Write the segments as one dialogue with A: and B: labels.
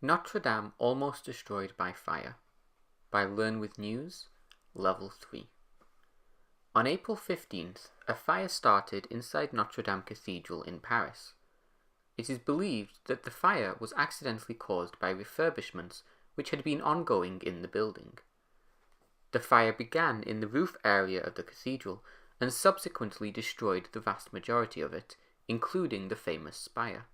A: Notre Dame almost destroyed by fire. By Learn with News, Level 3. On April 15th, a fire started inside Notre Dame Cathedral in Paris. It is believed that the fire was accidentally caused by refurbishments which had been ongoing in the building. The fire began in the roof area of the cathedral and subsequently destroyed the vast majority of it, including the famous spire.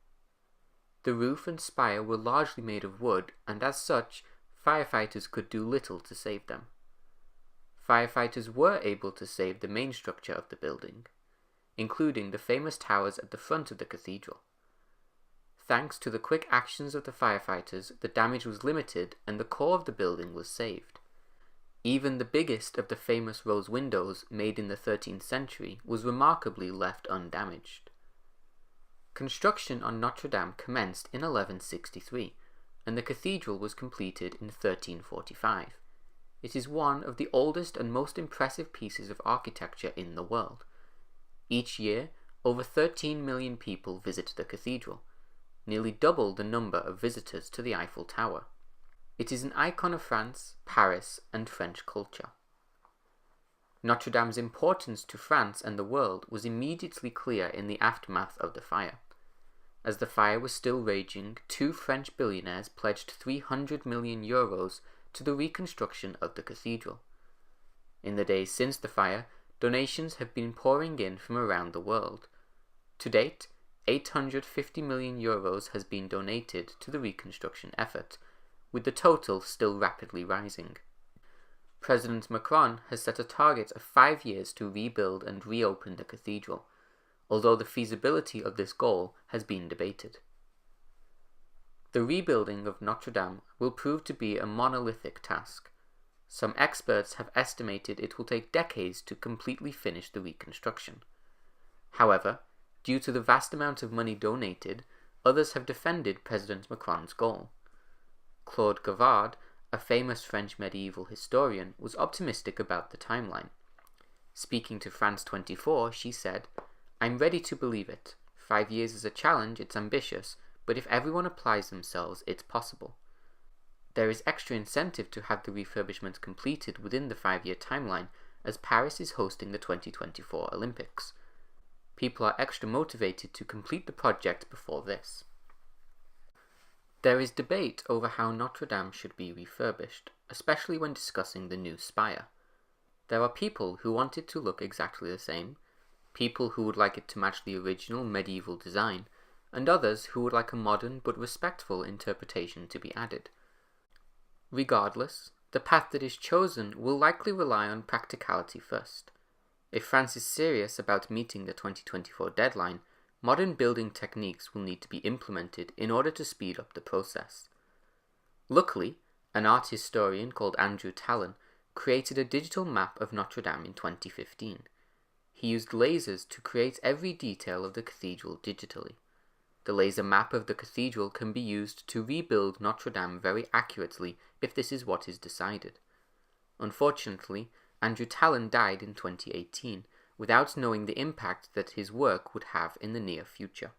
A: The roof and spire were largely made of wood, and as such, firefighters could do little to save them. Firefighters were able to save the main structure of the building, including the famous towers at the front of the cathedral. Thanks to the quick actions of the firefighters, the damage was limited and the core of the building was saved. Even the biggest of the famous rose windows, made in the 13th century, was remarkably left undamaged. Construction on Notre Dame commenced in 1163, and the cathedral was completed in 1345. It is one of the oldest and most impressive pieces of architecture in the world. Each year, over 13 million people visit the cathedral, nearly double the number of visitors to the Eiffel Tower. It is an icon of France, Paris, and French culture. Notre Dame's importance to France and the world was immediately clear in the aftermath of the fire. As the fire was still raging, two French billionaires pledged €300 million to the reconstruction of the cathedral. In the days since the fire, donations have been pouring in from around the world. To date, €850 million has been donated to the reconstruction effort, with the total still rapidly rising. President Macron has set a target of 5 years to rebuild and reopen the cathedral, although the feasibility of this goal has been debated. The rebuilding of Notre Dame will prove to be a monolithic task. Some experts have estimated it will take decades to completely finish the reconstruction. However, due to the vast amount of money donated, others have defended President Macron's goal. Claude Gavard, a famous French medieval historian, was optimistic about the timeline. Speaking to France 24, she said, "I'm ready to believe it. 5 years is a challenge, it's ambitious, but if everyone applies themselves, it's possible. There is extra incentive to have the refurbishment completed within the 5-year timeline, as Paris is hosting the 2024 Olympics. People are extra motivated to complete the project before this." There is debate over how Notre Dame should be refurbished, especially when discussing the new spire. There are people who want it to look exactly the same, people who would like it to match the original medieval design, and others who would like a modern but respectful interpretation to be added. Regardless, the path that is chosen will likely rely on practicality first. If France is serious about meeting the 2024 deadline, modern building techniques will need to be implemented in order to speed up the process. Luckily, an art historian called Andrew Tallon created a digital map of Notre Dame in 2015. He used lasers to create every detail of the cathedral digitally. The laser map of the cathedral can be used to rebuild Notre Dame very accurately if this is what is decided. Unfortunately, Andrew Tallon died in 2018 without knowing the impact that his work would have in the near future.